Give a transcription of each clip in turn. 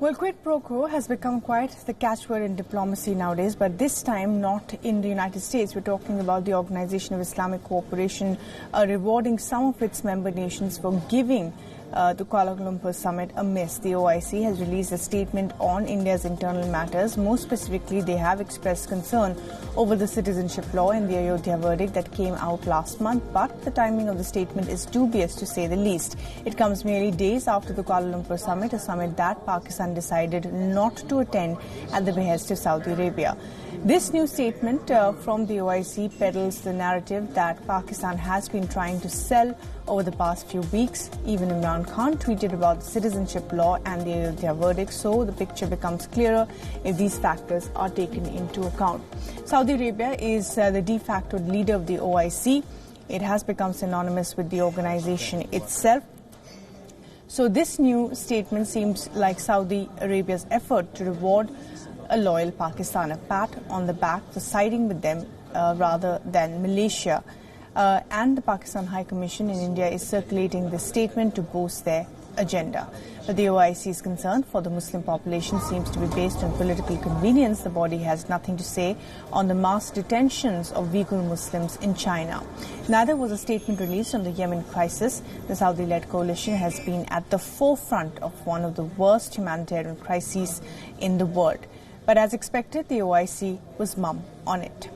Well, quid pro quo has become quite the catchword in diplomacy nowadays, but this time not in the United States. We're talking about the Organization of Islamic Cooperation rewarding some of its member nations for giving the Kuala Lumpur summit a miss. The OIC has released a statement on India's internal matters. More specifically, they have expressed concern over the citizenship law and the Ayodhya verdict that came out last month, but the timing of the statement is dubious to say the least. It comes merely days after the Kuala Lumpur summit, a summit that Pakistan decided not to attend at the behest of Saudi Arabia. This new statement from the OIC peddles the narrative that Pakistan has been trying to sell over the past few weeks. Even Imran Khan tweeted about the citizenship law and the Ayodhya verdict, so the picture becomes clearer if these factors are taken into account. Saudi Arabia is the de facto leader of the OIC. It has become synonymous with the organization itself. So this new statement seems like Saudi Arabia's effort to reward a loyal Pakistan, a pat on the back for siding with them rather than Malaysia. And the Pakistan High Commission in India is circulating this statement to boost their agenda. But the OIC's concern for the Muslim population seems to be based on political convenience. The body has nothing to say on the mass detentions of Uyghur Muslims in China. Neither was a statement released on the Yemen crisis. The Saudi-led coalition has been at the forefront of one of the worst humanitarian crises in the world. But as expected, the OIC was mum on it.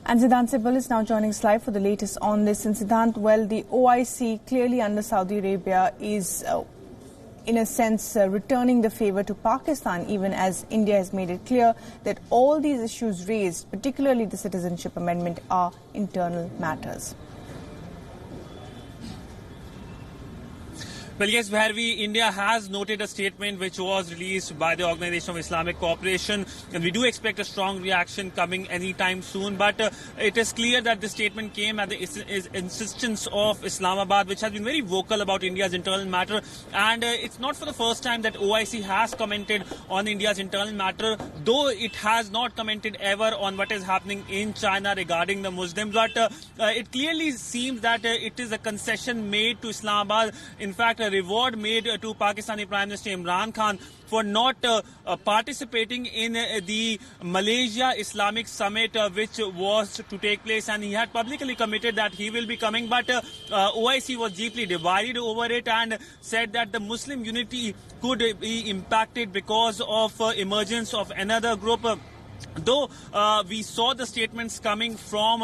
And Siddhant Sibal is now joining us live for the latest on this. And Siddhant, well, the OIC clearly under Saudi Arabia is, in a sense, returning the favour to Pakistan, even as India has made it clear that all these issues raised, particularly the citizenship amendment, are internal matters. Well, yes, Bharvi, India has noted a statement which was released by the Organization of Islamic Cooperation, and we do expect a strong reaction coming anytime soon. But it is clear that the statement came at the insistence of Islamabad, which has been very vocal about India's internal matter. And it's not for the first time that OIC has commented on India's internal matter, though it has not commented ever on what is happening in China regarding the Muslims. But it clearly seems that it is a concession made to Islamabad. In fact, a reward made to Pakistani Prime Minister Imran Khan for not participating in the Malaysia Islamic Summit, which was to take place, and he had publicly committed that he will be coming. But OIC was deeply divided over it and said that the Muslim unity could be impacted because of emergence of another group. Though we saw the statements coming from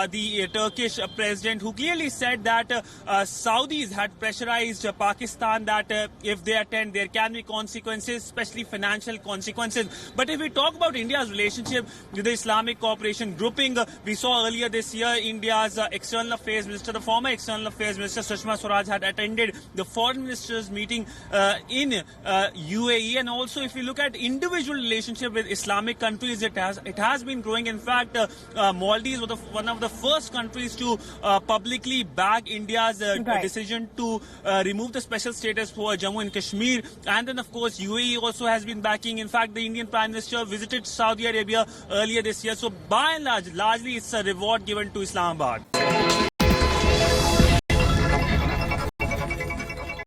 the Turkish president, who clearly said that Saudis had pressurized Pakistan that if they attend, there can be consequences, especially financial consequences. But if we talk about India's relationship with the Islamic Cooperation grouping, we saw earlier this year India's External Affairs Minister, the former External Affairs Minister Sushma Swaraj, had attended the foreign ministers meeting in UAE. And also, if you look at individual relationship with Islamic countries, it has been growing. In fact, Maldives was one of the first countries to publicly back India's decision to remove the special status for Jammu and Kashmir. And then, of course, UAE also has been backing. In fact, the Indian Prime Minister visited Saudi Arabia earlier this year. So, by and large, largely it's a reward given to Islamabad.